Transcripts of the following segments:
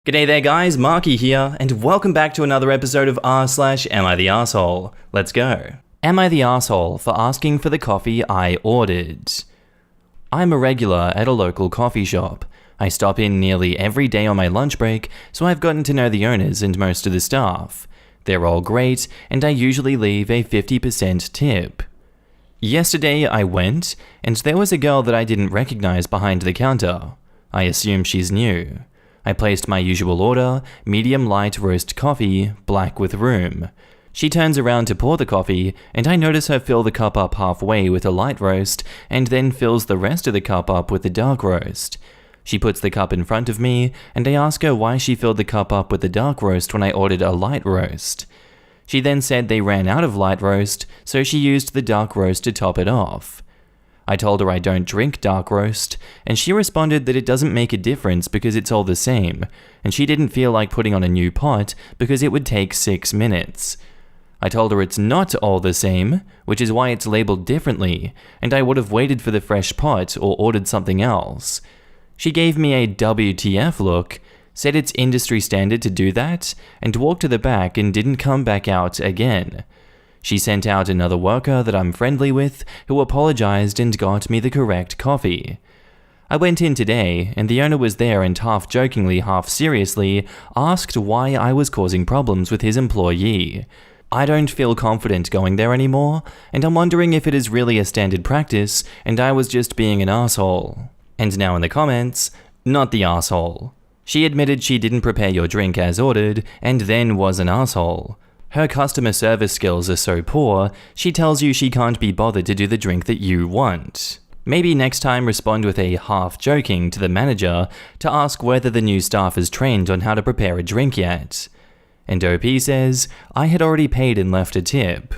G'day there guys, Markee here, and welcome back to another episode of r/Am I the Arsehole? Let's go. Am I the arsehole for asking for the coffee I ordered? I'm a regular at a local coffee shop. I stop in nearly every day on my lunch break, so I've gotten to know the owners and most of the staff. They're all great, and I usually leave a 50% tip. Yesterday I went, and there was a girl that I didn't recognize behind the counter. I assume she's new. I placed my usual order, medium light roast coffee, black with room. She turns around to pour the coffee, and I notice her fill the cup up halfway with a light roast, and then fills the rest of the cup up with the dark roast. She puts the cup in front of me, and I ask her why she filled the cup up with the dark roast when I ordered a light roast. She then said they ran out of light roast, so she used the dark roast to top it off. I told her I don't drink dark roast, and she responded that it doesn't make a difference because it's all the same, and she didn't feel like putting on a new pot because it would take 6 minutes. I told her it's not all the same, which is why it's labeled differently, and I would have waited for the fresh pot or ordered something else. She gave me a WTF look, said it's industry standard to do that, and walked to the back and didn't come back out again. She sent out another worker that I'm friendly with, who apologized and got me the correct coffee. I went in today, and the owner was there and half jokingly, half seriously, asked why I was causing problems with his employee. I don't feel confident going there anymore, and I'm wondering if it is really a standard practice, and I was just being an asshole. And now in the comments, not the asshole. She admitted she didn't prepare your drink as ordered, and then was an asshole. Her customer service skills are so poor, she tells you she can't be bothered to do the drink that you want. Maybe next time respond with a half joking to the manager to ask whether the new staff is trained on how to prepare a drink yet. And OP says, I had already paid and left a tip.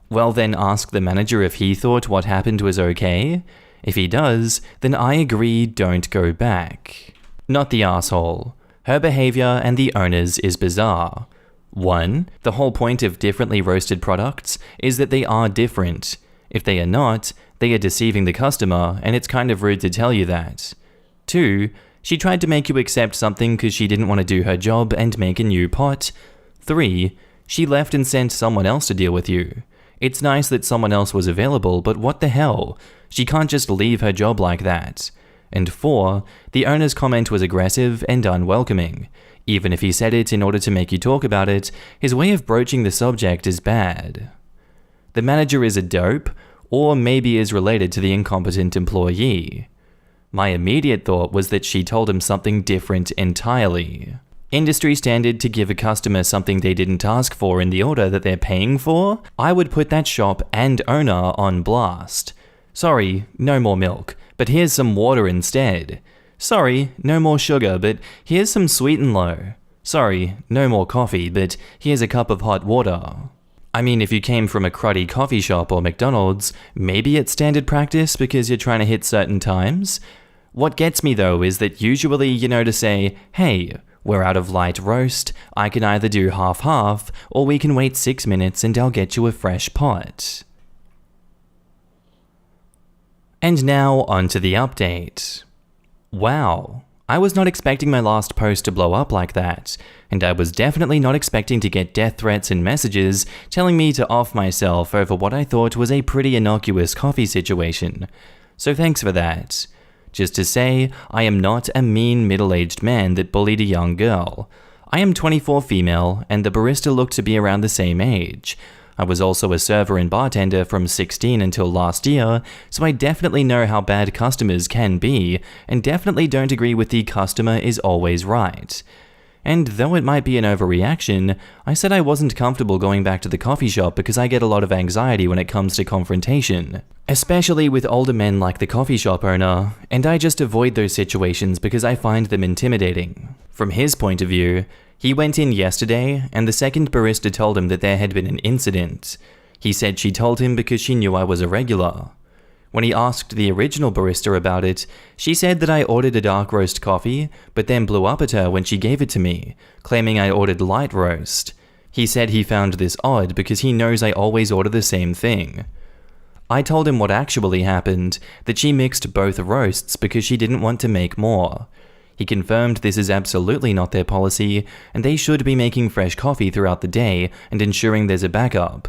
Well then ask the manager if he thought what happened was okay. If he does, then I agree, don't go back. Not the asshole. Her behavior and the owner's is bizarre. 1. The whole point of differently roasted products is that they are different. If they are not, they are deceiving the customer, and it's kind of rude to tell you that. 2. She tried to make you accept something because she didn't want to do her job and make a new pot. 3. She left and sent someone else to deal with you. It's nice that someone else was available, but what the hell? She can't just leave her job like that. And 4. The owner's comment was aggressive and unwelcoming. Even if he said it in order to make you talk about it, his way of broaching the subject is bad. The manager is a dope, or maybe is related to the incompetent employee. My immediate thought was that she told him something different entirely. Industry standard to give a customer something they didn't ask for in the order that they're paying for? I would put that shop and owner on blast. Sorry, no more milk, but here's some water instead. Sorry, no more sugar, but here's some sweet and low. Sorry, no more coffee, but here's a cup of hot water. I mean, if you came from a cruddy coffee shop or McDonald's, maybe it's standard practice because you're trying to hit certain times. What gets me though is that usually you know to say, hey, we're out of light roast, I can either do half-half, or we can wait 6 minutes and I'll get you a fresh pot. And now onto the update. Wow, I was not expecting my last post to blow up like that, and I was definitely not expecting to get death threats and messages telling me to off myself over what I thought was a pretty innocuous coffee situation. So thanks for that. Just to say, I am not a mean middle-aged man that bullied a young girl. I am 24 female, and the barista looked to be around the same age. I was also a server and bartender from 16 until last year, so I definitely know how bad customers can be, and definitely don't agree with the customer is always right. And though it might be an overreaction, I said I wasn't comfortable going back to the coffee shop because I get a lot of anxiety when it comes to confrontation. Especially with older men like the coffee shop owner, and I just avoid those situations because I find them intimidating. From his point of view, he went in yesterday, and the second barista told him that there had been an incident. He said she told him because she knew I was a regular. When he asked the original barista about it, she said that I ordered a dark roast coffee, but then blew up at her when she gave it to me, claiming I ordered light roast. He said he found this odd because he knows I always order the same thing. I told him what actually happened, that she mixed both roasts because she didn't want to make more. He confirmed this is absolutely not their policy, and they should be making fresh coffee throughout the day and ensuring there's a backup.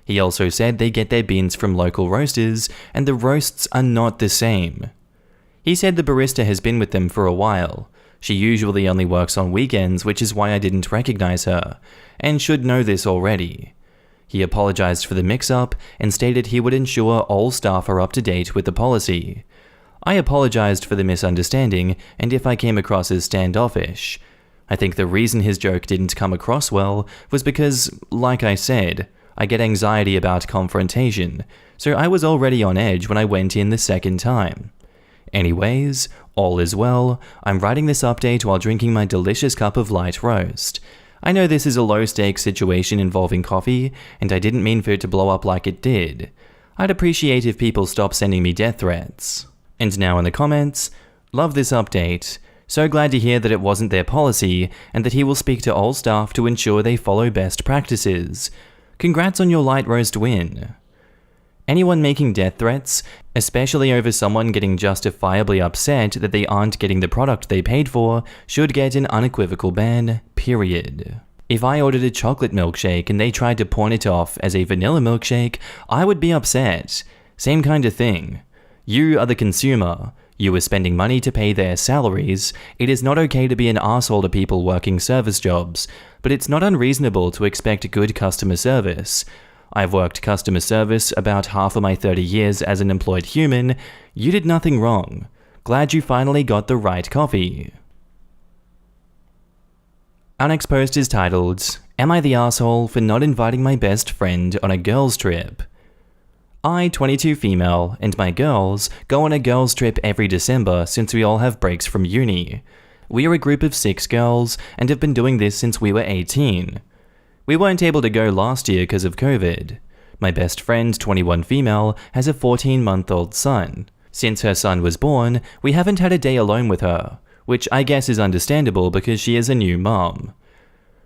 He also said they get their beans from local roasters, and the roasts are not the same. He said the barista has been with them for a while. She usually only works on weekends, which is why I didn't recognize her, and should know this already. He apologized for the mix-up and stated he would ensure all staff are up to date with the policy. I apologized for the misunderstanding and if I came across as standoffish. I think the reason his joke didn't come across well was because, like I said, I get anxiety about confrontation, so I was already on edge when I went in the second time. Anyways, all is well. I'm writing this update while drinking my delicious cup of light roast. I know this is a low-stakes situation involving coffee, and I didn't mean for it to blow up like it did. I'd appreciate if people stop sending me death threats. And now in the comments, love this update. So glad to hear that it wasn't their policy, and that he will speak to all staff to ensure they follow best practices. Congrats on your light roast win. Anyone making death threats, especially over someone getting justifiably upset that they aren't getting the product they paid for, should get an unequivocal ban, period. If I ordered a chocolate milkshake and they tried to pawn it off as a vanilla milkshake, I would be upset. Same kind of thing. You are the consumer. You are spending money to pay their salaries. It is not okay to be an arsehole to people working service jobs, but it's not unreasonable to expect good customer service. I've worked customer service about half of my 30 years as an employed human. You did nothing wrong. Glad you finally got the right coffee. Our next post is titled, Am I the Arsehole for not inviting my best friend on a girls' trip? I, 22 female, and my girls go on a girls' trip every December since we all have breaks from uni. We are a group of 6 girls and have been doing this since we were 18. We weren't able to go last year because of COVID. My best friend, 21 female, has a 14-month-old son. Since her son was born, we haven't had a day alone with her, which I guess is understandable because she is a new mom.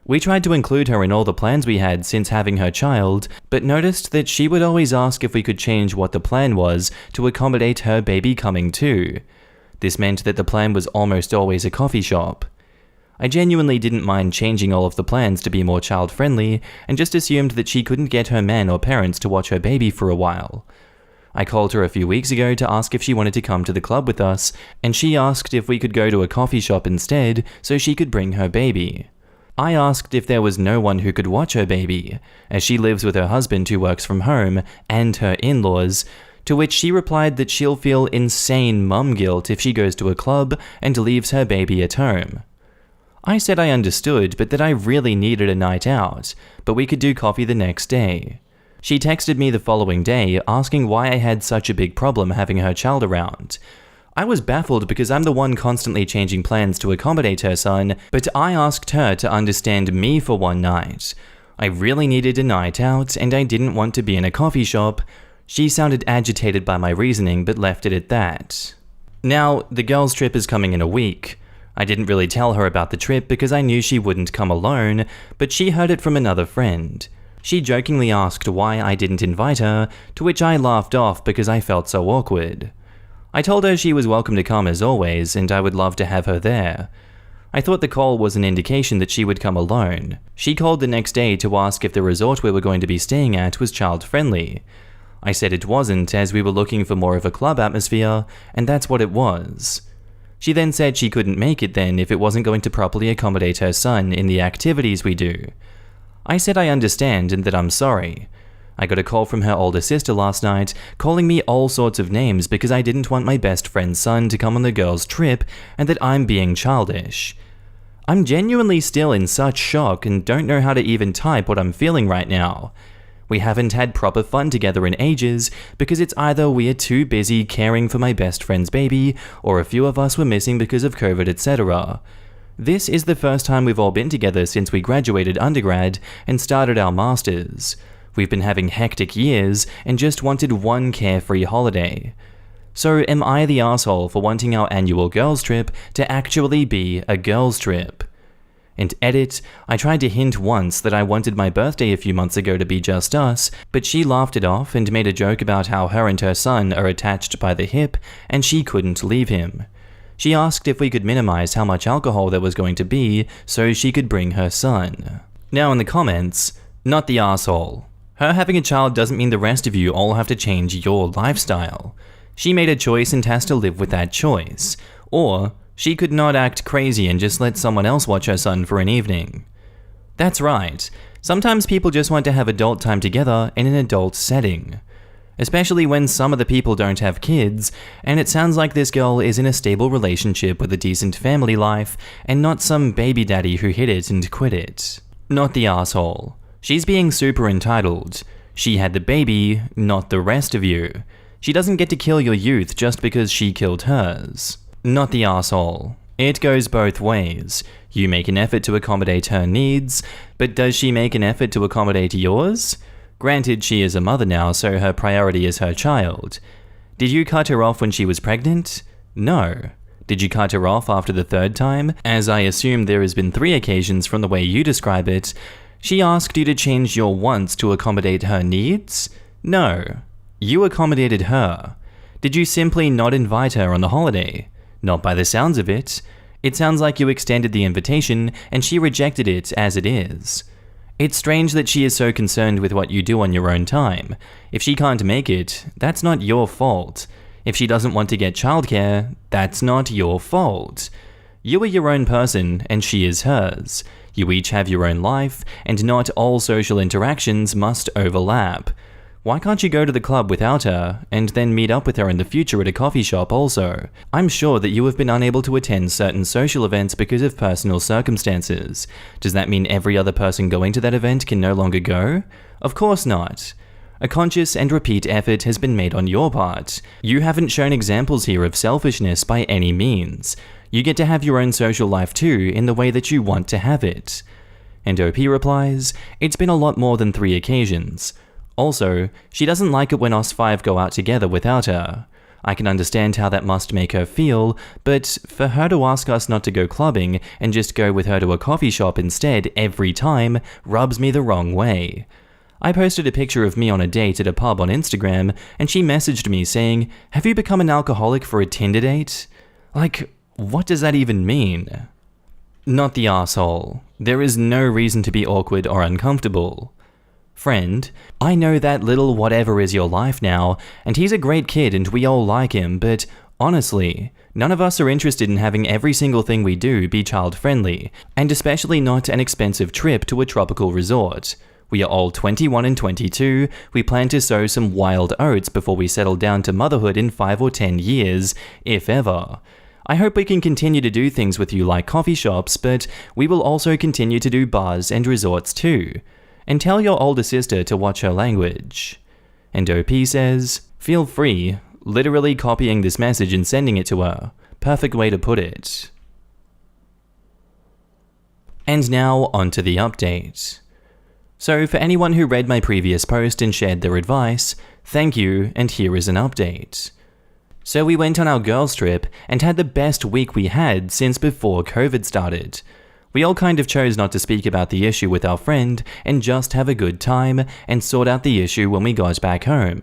We tried to include her in all the plans we had since having her child, but noticed that she would always ask if we could change what the plan was to accommodate her baby coming too. This meant that the plan was almost always a coffee shop. I genuinely didn't mind changing all of the plans to be more child-friendly, and just assumed that she couldn't get her man or parents to watch her baby for a while. I called her a few weeks ago to ask if she wanted to come to the club with us, and she asked if we could go to a coffee shop instead so she could bring her baby. I asked if there was no one who could watch her baby, as she lives with her husband who works from home, and her in-laws, to which she replied that she'll feel insane mum guilt if she goes to a club and leaves her baby at home. I said I understood, but that I really needed a night out, but we could do coffee the next day. She texted me the following day asking why I had such a big problem having her child around. I was baffled because I'm the one constantly changing plans to accommodate her son, but I asked her to understand me for one night. I really needed a night out, and I didn't want to be in a coffee shop. She sounded agitated by my reasoning, but left it at that. Now, the girls' trip is coming in a week. I didn't really tell her about the trip because I knew she wouldn't come alone, but she heard it from another friend. She jokingly asked why I didn't invite her, to which I laughed off because I felt so awkward. I told her she was welcome to come as always, and I would love to have her there. I thought the call was an indication that she would come alone. She called the next day to ask if the resort we were going to be staying at was child-friendly. I said it wasn't, as we were looking for more of a club atmosphere, and that's what it was. She then said she couldn't make it then if it wasn't going to properly accommodate her son in the activities we do. I said I understand and that I'm sorry. I got a call from her older sister last night, calling me all sorts of names because I didn't want my best friend's son to come on the girls' trip and that I'm being childish. I'm genuinely still in such shock and don't know how to even type what I'm feeling right now. We haven't had proper fun together in ages because it's either we are too busy caring for my best friend's baby or a few of us were missing because of COVID, etc. This is the first time we've all been together since we graduated undergrad and started our masters. We've been having hectic years and just wanted one carefree holiday. So am I the arsehole for wanting our annual girls' trip to actually be a girls' trip? And edit, I tried to hint once that I wanted my birthday a few months ago to be just us, but she laughed it off and made a joke about how her and her son are attached by the hip and she couldn't leave him. She asked if we could minimize how much alcohol there was going to be so she could bring her son. Now in the comments, not the asshole. Her having a child doesn't mean the rest of you all have to change your lifestyle. She made a choice and has to live with that choice. Or she could not act crazy and just let someone else watch her son for an evening. That's right. Sometimes people just want to have adult time together in an adult setting. Especially when some of the people don't have kids, and it sounds like this girl is in a stable relationship with a decent family life, and not some baby daddy who hit it and quit it. Not the asshole. She's being super entitled. She had the baby, not the rest of you. She doesn't get to kill your youth just because she killed hers. Not the asshole. It goes both ways. You make an effort to accommodate her needs, but does she make an effort to accommodate yours? Granted, she is a mother now, so her priority is her child. Did you cut her off when she was pregnant? No. Did you cut her off after the third time? As I assume there has been 3 occasions from the way you describe it. She asked you to change your wants to accommodate her needs? No. You accommodated her. Did you simply not invite her on the holiday? Not by the sounds of it. It sounds like you extended the invitation and she rejected it as it is. It's strange that she is so concerned with what you do on your own time. If she can't make it, that's not your fault. If she doesn't want to get childcare, that's not your fault. You are your own person and she is hers. You each have your own life, and not all social interactions must overlap. Why can't you go to the club without her, and then meet up with her in the future at a coffee shop also? I'm sure that you have been unable to attend certain social events because of personal circumstances. Does that mean every other person going to that event can no longer go? Of course not. A conscious and repeat effort has been made on your part. You haven't shown examples here of selfishness by any means. You get to have your own social life too in the way that you want to have it. And OP replies, it's been a lot more than 3 occasions. Also, she doesn't like it when us 5 go out together without her. I can understand how that must make her feel, but for her to ask us not to go clubbing and just go with her to a coffee shop instead every time rubs me the wrong way. I posted a picture of me on a date at a pub on Instagram, and she messaged me saying, "Have you become an alcoholic for a Tinder date?" Like, what does that even mean? Not the asshole. There is no reason to be awkward or uncomfortable. Friend, I know that little whatever is your life now, and he's a great kid and we all like him, but honestly, none of us are interested in having every single thing we do be child-friendly, and especially not an expensive trip to a tropical resort. We are all 21 and 22, we plan to sow some wild oats before we settle down to motherhood in 5 or 10 years, if ever. I hope we can continue to do things with you like coffee shops, but we will also continue to do bars and resorts too. And tell your older sister to watch her language. And OP says, feel free, literally copying this message and sending it to her. Perfect way to put it. And now onto the update. So for anyone who read my previous post and shared their advice, thank you, and here is an update. So we went on our girls trip and had the best week we had since before COVID started. We all kind of chose not to speak about the issue with our friend and just have a good time and sort out the issue when we got back home.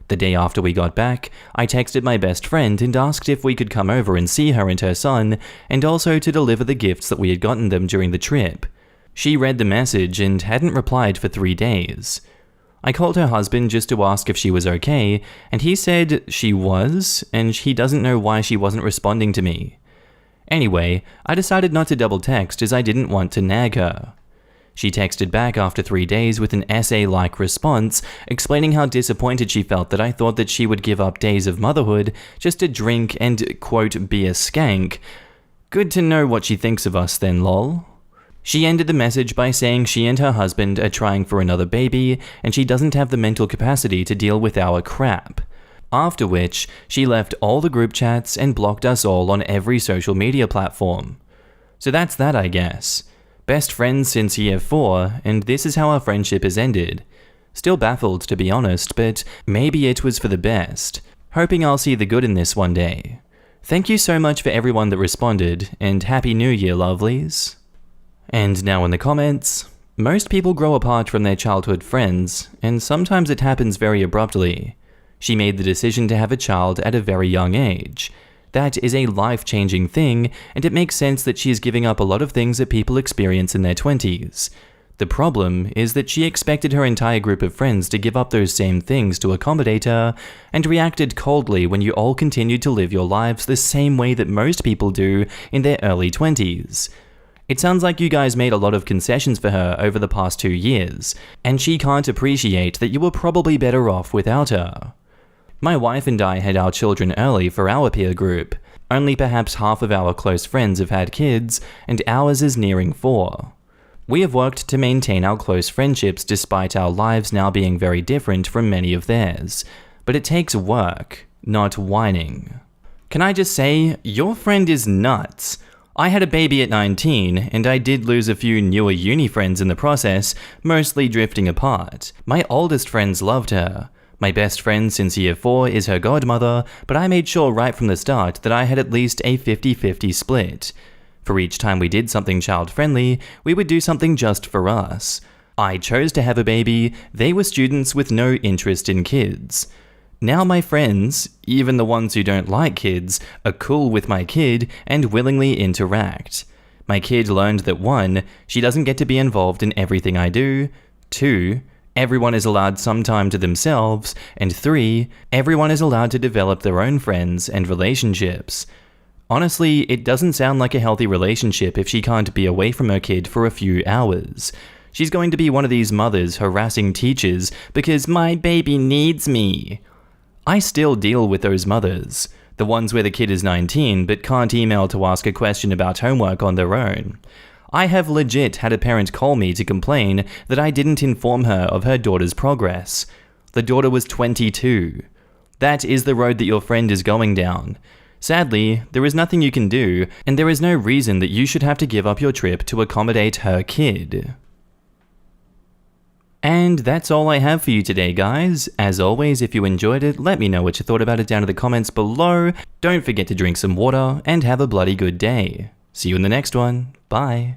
The day after we got back, I texted my best friend and asked if we could come over and see her and her son, and also to deliver the gifts that we had gotten them during the trip. She read the message and hadn't replied for 3 days. I called her husband just to ask if she was okay, and he said she was, and he doesn't know why she wasn't responding to me. Anyway, I decided not to double text as I didn't want to nag her. She texted back after 3 days with an essay-like response, explaining how disappointed she felt that I thought that she would give up days of motherhood just to drink and, quote, be a skank. Good to know what she thinks of us then, lol. She ended the message by saying she and her husband are trying for another baby, and she doesn't have the mental capacity to deal with our crap. After which, she left all the group chats and blocked us all on every social media platform. So that's that, I guess. Best friends since year 4, and this is how our friendship has ended. Still baffled, to be honest, but maybe it was for the best. Hoping I'll see the good in this one day. Thank you so much for everyone that responded, and Happy New Year, lovelies. And now in the comments, most people grow apart from their childhood friends, and sometimes it happens very abruptly. She made the decision to have a child at a very young age. That is a life-changing thing, and it makes sense that she is giving up a lot of things that people experience in their 20s. The problem is that she expected her entire group of friends to give up those same things to accommodate her, and reacted coldly when you all continued to live your lives the same way that most people do in their early 20s. It sounds like you guys made a lot of concessions for her over the past 2 years, and she can't appreciate that you were probably better off without her. My wife and I had our children early for our peer group. Only perhaps half of our close friends have had kids, and ours is nearing 4. We have worked to maintain our close friendships despite our lives now being very different from many of theirs, but it takes work, not whining. Can I just say, your friend is nuts. I had a baby at 19, and I did lose a few newer uni friends in the process, mostly drifting apart. My oldest friends loved her. My best friend since year 4 is her godmother, but I made sure right from the start that I had at least a 50-50 split. For each time we did something child-friendly, we would do something just for us. I chose to have a baby, they were students with no interest in kids. Now my friends, even the ones who don't like kids, are cool with my kid and willingly interact. My kid learned that 1, she doesn't get to be involved in everything I do, 2, everyone is allowed some time to themselves, and 3, everyone is allowed to develop their own friends and relationships. Honestly, it doesn't sound like a healthy relationship if she can't be away from her kid for a few hours. She's going to be one of these mothers harassing teachers because my baby needs me. I still deal with those mothers, the ones where the kid is 19 but can't email to ask a question about homework on their own. I have legit had a parent call me to complain that I didn't inform her of her daughter's progress. The daughter was 22. That is the road that your friend is going down. Sadly, there is nothing you can do, and there is no reason that you should have to give up your trip to accommodate her kid. And that's all I have for you today, guys. As always, if you enjoyed it, let me know what you thought about it down in the comments below. Don't forget to drink some water, and have a bloody good day. See you in the next one. Bye.